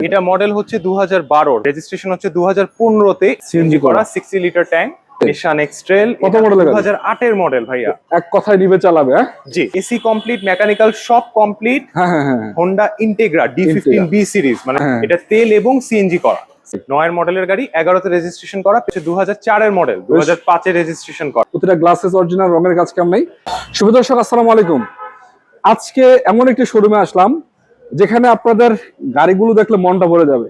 এটা মডেল হচ্ছে 2012, রেজিস্ট্রেশন হচ্ছে 2015 তে, সিএনজি করা 60 লিটার ট্যাঙ্ক, নিশান এক্সট্রেল। কত মডেল? 2008 এর মডেল ভাইয়া। এক কথায় নিবে চালাবে। হ্যাঁ জি, এসি কমপ্লিট, মেকানিক্যাল সব কমপ্লিট। হ্যাঁ হোন্ডা ইন্টিগ্রা D15B সিরিজ, মানে এটা তেল এবং সিএনজি করা। 9 এর মডেলের গাড়ি, 11 তে রেজিস্ট্রেশন করা, 2004 এর মডেল, 2005 এ রেজিস্ট্রেশন করা। প্রতিটা গ্লাসেস অরিজিনাল, রঙের কাজ কাম নাই। শুভ দর্শক, আসসালামু আলাইকুম। আজকে এমন একটি শোরুমে আসলাম যেখানে আপনাদের গাড়িগুলো দেখলে মনটা ভরে যাবে।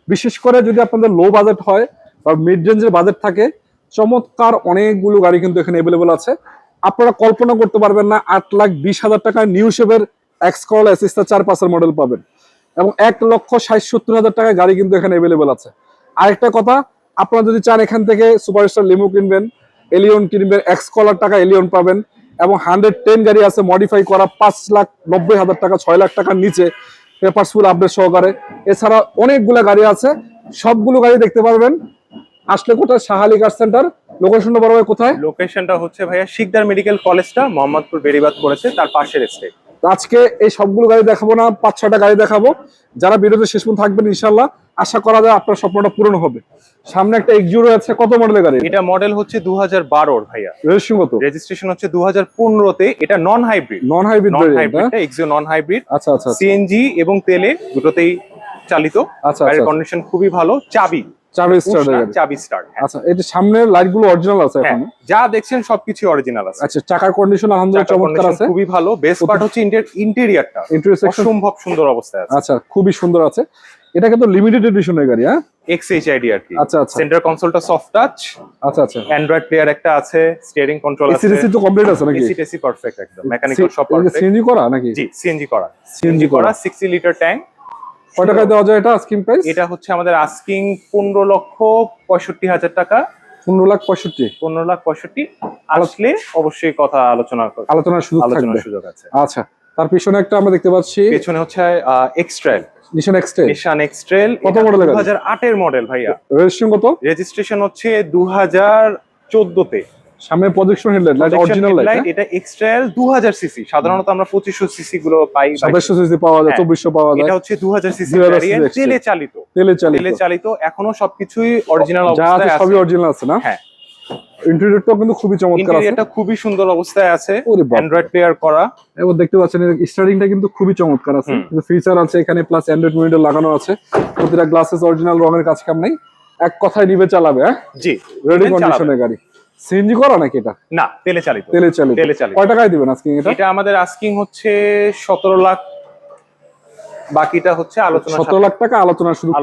বিশেষ করে যদি আপনাদের লো বাজেট হয় বা মিড রেঞ্জের বাজেট থাকে, চমৎকার অনেকগুলো গাড়ি কিন্তু এখানে অ্যাভেলেবল আছে। আপনারা কল্পনা করতে পারবেন না, 8,20,000 টাকায় নিউ শেপের এক্স করলা এসিস্টা 4-5 মডেল পাবেন এবং 1,60,70,000 টাকায় গাড়ি কিন্তু এখানে অ্যাভেলেবল আছে। আরেকটা কথা, আপনারা যদি চান এখান থেকে সুপারস্টার লিমো কিনবেন, এলিয়ন কিনবেন, এক্স কলার টাকা এলিয়ন পাবেন এবং 110 গাড়ি আছে মডিফাই করা 5,90,000 টাকা, 6 লাখ টাকার নিচে পেপারস ফুল আপডেট সহকারে। এছাড়া অনেকগুলো গাড়ি আছে, সবগুলো গাড়ি দেখতে পারবেন। আসলে কোথায়? শাহালি কার সেন্টার। লোকেশনটা বড় ভাই কোথায়? লোকেশনটা হচ্ছে ভাইয়া শিকদার মেডিকেল কলেজটা মোহাম্মদপুর বেড়িবাঁধ পড়েছে, তার পাশের স্টেট। আজকে এই সবগুলো গাড়ি দেখাবো না, 5-6টা গাড়ি দেখাবো। যারা ভিডিওতে শেষ পর্যন্ত থাকবেন ইনশাআল্লাহ আশা করা যায় আপনার স্বপ্নটা পূরণ হবে। সামনে একটা এক্সিউরো আছে, কত মডেলের গাড়ি? এটা মডেল হচ্ছে 2012 ভাইয়া। রেজিস্ট্রেশন কত? রেজিস্ট্রেশন হচ্ছে 2015 তে। এটা নন হাইব্রিড। নন হাইব্রিড এটা এক্সিও নন হাইব্রিড। আচ্ছা আচ্ছা। সিএনজি এবং তেলে দুটোতেই চালিত। আচ্ছা, গাড়ির কন্ডিশন খুবই ভালো। চাবি স্টার্ট। আচ্ছা, এই যে সামনের লাইটগুলো অরিজিনাল আছে এখন? যা দেখছেন সবকিছু অরিজিনাল আছে। আচ্ছা, চাকার কন্ডিশন আলহামদুলিল্লাহ চমৎকার আছে, খুবই ভালো। বেস্ট পার্ট হচ্ছে ইন্টেরিয়রটা অসম্ভব সুন্দর অবস্থায় আছে। আচ্ছা, খুবই সুন্দর আছে। এটা কিন্তু লিমিটেড এডিশনের গাড়ি। হ্যাঁ, XHID আর কি। আচ্ছা আচ্ছা। সেন্টার কনসোলটা সফট টাচ। আচ্ছা আচ্ছা। অ্যান্ড্রয়েড প্লেয়ার একটা আছে, স্টিয়ারিং কন্ট্রোল আছে। এসি তো কমপ্লিট আছে নাকি? এসি পারফেক্ট একদম, মেকানিক্যাল সব পারফেক্ট। সিএনজি করা নাকি? জি, সিএনজি করা 60 লিটার ট্যাঙ্ক। কয় টাকায় দেওয়া যায় এটা আস্কিং প্রাইস? এটা হচ্ছে আমাদের আস্কিং 15,65,000 টাকা। 15,65,000। 15,65,000 আসলে অবশ্যই কথা আলোচনার সুযোগ আছে। আচ্ছা, তার পিছনে একটা আমরা দেখতে পাচ্ছি, পেছনে হচ্ছে এক্সট্রেল, নিশান এক্সট্রেল। কত মডেল? 2008 এর মডেল ভাইয়া। রেজিস্ট্রেশন কত? রেজিস্ট্রেশন হচ্ছে 2014 তে। সামনে প্রজেকশন হেডলাইট, অরিজিনাল লাইট। এটা এক্সট্রেল 2000 সিসি। সাধারণত আমরা 2500 সিসি গুলো পাই, 2700 সিসি পাওয়া যায়, 2400 পাওয়া যায়। এটা হচ্ছে 2000 সিসি ভেরিয়েন্ট, তেলে চালিত। এখনো সবকিছুই অরিজিনাল অবস্থায় আছে। সবই অরিজিনাল আছে না? হ্যাঁ। ইন্টেরিয়রটাও কিন্তু খুবই চমৎকার আছে। এটা খুবই সুন্দর অবস্থায় আছে, অ্যান্ড্রয়েড প্লেয়ার করা। এবং দেখতে পাচ্ছেন স্টারিংটা কিন্তু খুবই চমৎকার আছে, ফিচার আছে এখানে, প্লাস অ্যান্ড্রয়েড মনিটর লাগানো আছে। প্রতিটা গ্লাসেস অরিজিনাল, রঙের কাজ কাম নাই। এক কথায় নিবে চালাবে। হ্যাঁ জি, রেডি কন্ডিশনের গাড়ি। সিএনজি করা নাকি এটা? না, তেলে চালিত। কয় টাকায় দিবেন আস্কিং এটা? এটা আমাদের আস্কিং হচ্ছে 17 লাখ, বাকিটা হচ্ছে আলোচনা। 17 লাখ টাকা আলোচনার সুযোগ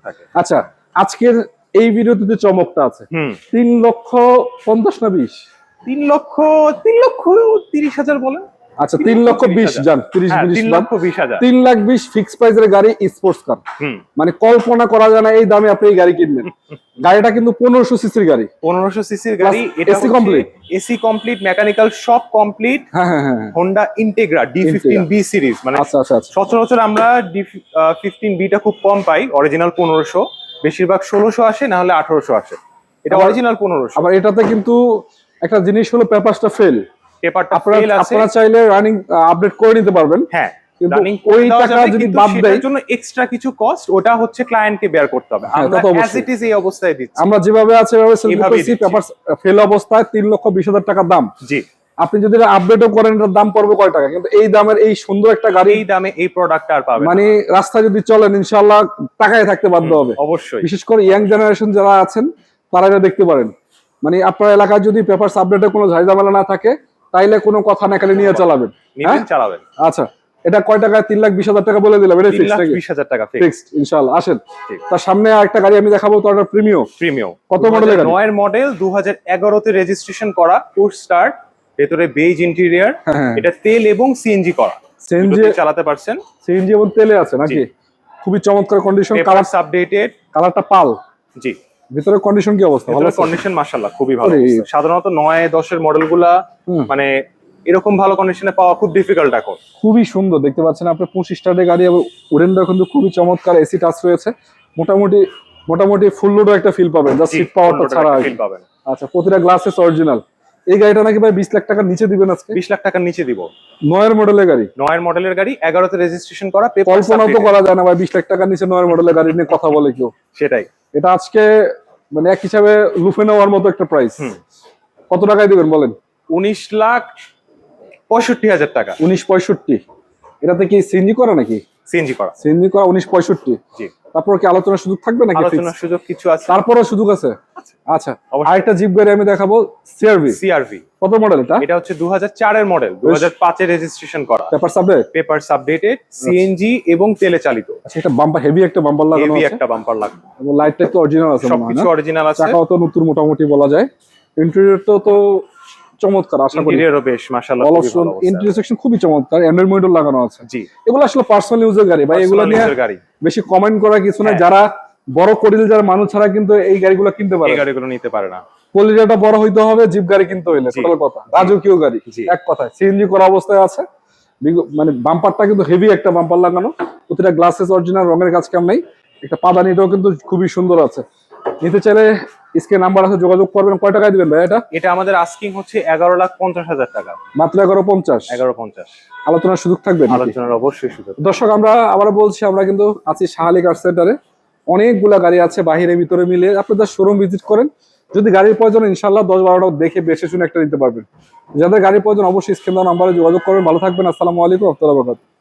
থাকে। আচ্ছা, আজকের এই ভিডিওতে চমকটা আছে 3,50,000 না 20? 3,30,000 বলেন। আচ্ছা, 3,20,000 জান, 3,20,000 ফিক্স প্রাইসের গাড়ি, স্পোর্টস কার। মানে কল্পনা করা যায় না এই দামে আপনি এই গাড়ি কিনবেন। গাড়িটা কিন্তু 1500 সিসির গাড়ি। 1500 সিসির গাড়ি। এটা এসি কমপ্লিট, মেকানিক্যাল সব কমপ্লিট। হ্যাঁ। Honda Integra D15B series. মানে আচ্ছা আচ্ছা। সচরাচর আমরা D15Bটা খুব কম পাই। অরিজিনাল 1500, বেশিরভাগ 1600 আসে, না হলে 1800 আসে। এটা অরিজিনাল 1500। আবার এটাতে কিন্তু একটা জিনিস হলো, পেপারসটা ফেল। আপনারা চাইলে রানিং আপডেট করে নিতে পারবেন। হ্যাঁ, কিন্তু ওই টাকা যদি বাদ দেয়, জন্য এক্সট্রা কিছু কস্ট, ওটা হচ্ছে ক্লায়েন্টকে বেয়ার করতে হবে। আমরা অ্যাজ ইট ইজ এই অবস্থায় দিচ্ছি, আমরা যেভাবে আছে এভাবে সেল করতেছি। পেপার ফেল অবস্থায় 3,20,000 টাকা দাম। জি, আপনি যদি আপডেটও করেন এটার দাম পড়বে কয় টাকা? কিন্তু এই দামের এই সুন্দর একটা গাড়ি, এই দামে এই প্রোডাক্ট আর পাবেন মানে রাস্তায় যদি চলেন ইনশাআল্লাহ টাকায় থাকতে বাধ্য হবে। অবশ্যই। বিশেষ করে ইয়াং জেনারেশন যারা আছেন তারা এটা দেখতে পারেন। মানে আপনার এলাকায় যদি পেপারস আপডেটে কোনো ঝামেলা না থাকে, তাইলে কোনো কথা না খালি নিয়ে চালাবেন। আচ্ছা, এটা কয় টাকায়? 3,20,000 টাকা বলে দিলাম। এটা ফিক্সড নাকি? 3,20,000 টাকা ফিক্সড ইনশাআল্লাহ। আসেন, তার সামনে আরেকটা গাড়ি আমি দেখাবো, তো এটা প্রিমিয়াম। কত মডেলের গাড়ি? 9 এর মডেল, 2011 তে রেজিস্ট্রেশন করা, পুশ স্টার্ট, ভেতরে বেজ ইন্টেরিয়র। এটা তেল এবং সিএনজি করা। সিএনজি চালাতে পারছেন। সিএনজি এবং তেলে আছে নাকি? খুবই চমৎকার কন্ডিশন, কালার আপডেটেড, কালারটা পাল। জি। ভিতরে কন্ডিশন কি অবস্থা? ভালো কন্ডিশন, মাশাআল্লাহ খুবই ভালো। সাধারণত 9-10 এর মডেলগুলা মানে এরকম ভালো কন্ডিশনে পাওয়া খুব ডিফিকাল্ট এখন। খুবই সুন্দর দেখতে পাচ্ছেন আপনি, 25 স্টারের গাড়ি। এবং উডেনটা কিন্তু খুবই চমৎকার, এসি টাচ রয়েছে। মোটামুটি ফুল লোডও একটা ফিল পাবেন, জাস্ট সিট পাওয়ারটা ছাড়া ফিল পাবেন। আচ্ছা, প্রতিটা গ্লাসেস অরিজিনাল। এই গাড়িটা নাকি ভাই 20 লাখ টাকার নিচে দিবেন আজকে? 20 লাখ টাকার নিচে দিব। 9 মডেলের গাড়ি, 9 মডেলের গাড়ি, 11তে রেজিস্ট্রেশন করা, কল্পনা তো করা যায় না ভাই 20 লাখ টাকার নিচে 9 মডেলের গাড়ি নিয়ে কথা বলে কেউ। সেটাই, এটা আজকে মানে এক হিসাবে লুফে নেওয়ার মতো একটা প্রাইস। কত টাকায় দিবেন বলেন? 19,65,000 টাকা। 1965। এটাতে কি সিএনজি করা নাকি? সিএনজি করা। সিএনজি করা 1965। জি। তারপর কি আলোচনার সুযোগ থাকবে নাকি? আলোচনার সুযোগ কিছু আছে। তারপরও সুযোগ আছে? আচ্ছা, অবশ্যই। আরেকটা জিপ গাড়ি আমি দেখাবো, সিআরভি। সিআরভি। কত মডেল এটা? এটা হচ্ছে 2004 এর মডেল, 2005 এ রেজিস্ট্রেশন করা। Paper subject? Paper updated, CNG এবং তেলে চালিত। আচ্ছা, এটা বাম্পার, হেভি একটা বাম্পার লাগানো হেভি আছে একটা বাম্পার লাগবে। এবং লাইটটা তো অরিজিনাল আছে মনে হয় সবকিছু না? অরিজিনাল আছে। চাকাও তো নতুন মোটামুটি বলা যায়। ইন্টেরিয়র তো চমৎকার, আশা করি। ইন্টেরিয়রও বেশ মাশাআল্লাহ অল খুবই অপশন, ভালো অবস্থা। ইন্টেরিয়র সেকশন খুবই চমৎকার, অ্যান্ড্রয়েড মনিটর লাগানো আছে। জি। এগুলো আসলে পার্সোনাল ইউজের গাড়ি ভাই, এগুলো নিয়ে Personal use এর গাড়ি। বেশি কমেন্ট করা কিছু না। হ্যাঁ। যারা বড় করিল যারা মানুষ ছাড়া কিন্তু এই গাড়িগুলো কিনতে পারে এই না। গাড়িগুলো নিতে পারে না। কলিজাটা বড় হইতে হবে জিপ গাড়ি কিনতে হইলে, জি। টোটাল কথা। রাজকীয় গাড়ি জি। এক কথায়, সিএনজি করা অবস্থায় আছে। মানে বাম্পারটা কিন্তু হেভি একটা বাম্পার লাগানো, প্রতিটা গ্লাসেস অরিজিনাল, রঙের কাজ কাম নাই। একটা পাদানিটাও কিন্তু খুবই সুন্দর আছে। নিতে চাইলে স্ক্রিন নাম্বার আছে, যোগাযোগ করবেন। কয় টাকায় দিবেন ভাই এটা? এটা আমাদের আস্কিং হচ্ছে 11,50,000 টাকা। মাত্র 1150। 11,50। আলোচনার সুযোগ থাকবে নাকি? আলোচনার অবশ্যই সুযোগ। দর্শক, আমরা আবার বলছি, আমরা কিন্তু আছি শাহালি কার সেন্টারে। অনেকগুলা গাড়ি আছে বাহিরে ভিতরে মিলে, আপনাদের শোরুম ভিজিট করেন। যদি গাড়ির প্রয়োজন ইনশাল্লাহ 10-12টা দেখে বেছে শুনে একটা নিতে পারবেন। যাদের গাড়ির প্রয়োজন অবশ্যই স্ক্রিন দেওয়া নাম্বারে যোগাযোগ করবেন। ভালো থাকবেন। আসসালামু আলাইকুম ওয়া রাহমাতুল্লাহি ওয়া বারাকাতুহু।